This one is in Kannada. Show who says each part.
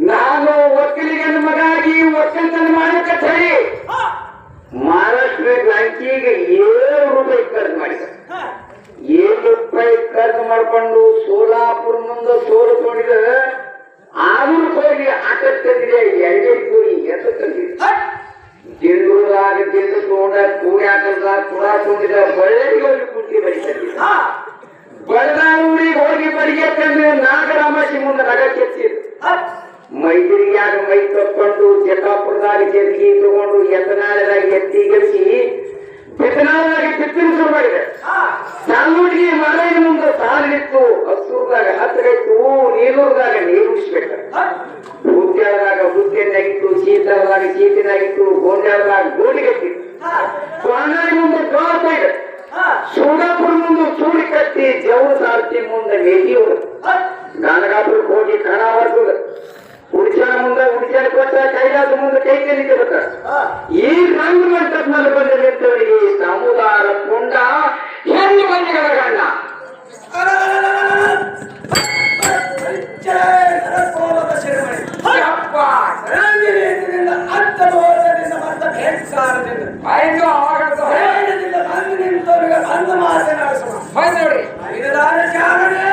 Speaker 1: ನಾನು ಒಕ್ಕಲಿಗನ ಮಗಾಗಿ ಒಕ್ಕಲ್ತನ ಮಾಡಕ್ಕೆ ಸರಿ ಮಹಾರಾಷ್ಟ್ರ ಬ್ಯಾಂಕಿಗೆ 7 ರೂಪಾಯಿ ಖರ್ಚು ಮಾಡಿದ. 7 ರೂಪಾಯಿ ಖರ್ಚು ಮಾಡ್ಕೊಂಡು ಸೋಲಾಪುರ ಮುಂದೆ ಸೋಲು ತಗೊಂಡಿದ. ಆದ್ರೂ ಹೋಗಿ ಆಟ ತಂದಿದೆ, ಎಣ್ಣೆ ಕೂಡಿ ಎತ್ತ ತಂದಿದೆ. ಜಿಂದೂರಾಗ ಜಿಂದು ತಗೊಂಡ ಕೂಡಿ ಆಟದಾಗ ಕೂಡ ತಗೊಂಡಿದ. ಬಳ್ಳಾರಿಗೆ ಹೋಗಿ ಕುಟ್ಟಿ ಬರೀತಾರೆ. ಬಳ್ಳಾರಿಗೆ ಹೋಗಿ ಬರಿಗೆ ತಂದ್ರೆ ನಾಗರಾಮಾಸಿ ಮುಂದೆ ನಗ ಕೆತ್ತಿದ್ರು. ಮೈದರಿಯಾಗ ಮೈ ತಕ್ಕೊಂಡು ಜಕಾಪುರದಾಗ ಜೆತ್ಗಿ ತಗೊಂಡು ಎತ್ತನಾಳದಾಗ ಎತ್ತಿಗೆಸಿ ಬಿತ್ತನಾಳದಾಗ ಬಿತ್ತನೆ ಶುರು ಮಾಡಿದೆ. ಸಾಲುಟಿಗೆ ಮಳೆಯ ಮುಂದೆ ಸಾಲಿತ್ತು. ಹಸೂರ್ದಾಗ ಹತ್ತಿರೈತು, ನೀರೂರ್ದಾಗ ನೀರು ಉಳಿಸ್ಬೇಕ. ಹುದ್ದೆಳದಾಗ ಹುದ್ದೆನಾಗಿತ್ತು, ಶೀತಳದಾಗ ಶೀತಿನಾಗಿತ್ತು, ಗೋಂಜಾಳದಾಗ ಗೋಣಿಗಟ್ಟಿತ್ತು. ಸ್ವಾನಾಳಿ ಮುಂದೆ ಗಾಳ ಇದೆ. ಸೂಡಾಪುರ ಮುಂದೆ ಚೂಡಿ ಕಟ್ಟಿ ಜವು ಸಾರ್ತಿ ಮುಂದೆ ಮೇಟಿಯವರು ಗಾನಗಾಪುರಕ್ಕೆ ಹೋಗಿ ಕಣ ಬರ್ತದ. ಉಡಿಚಾನ ಮುಂದೆ ಉಡಿಚಾನ ಕೊಟ್ಟ ಕೈಲಾಸ ಮುಂದೆ ಕೈ ಕಲಿಕೆ ಬರ್ತಾರ. ಈ ರಂಗ ಮಂಟಪದಲ್ಲಿ ಬಂದ ನಿಂತವರಿಗೆ ಸಮುದಾರ ಕೊಂಡ ಹೆಣ್ಣು ಮನೆಗಳ ಗಂಡ
Speaker 2: ನೋಡಿ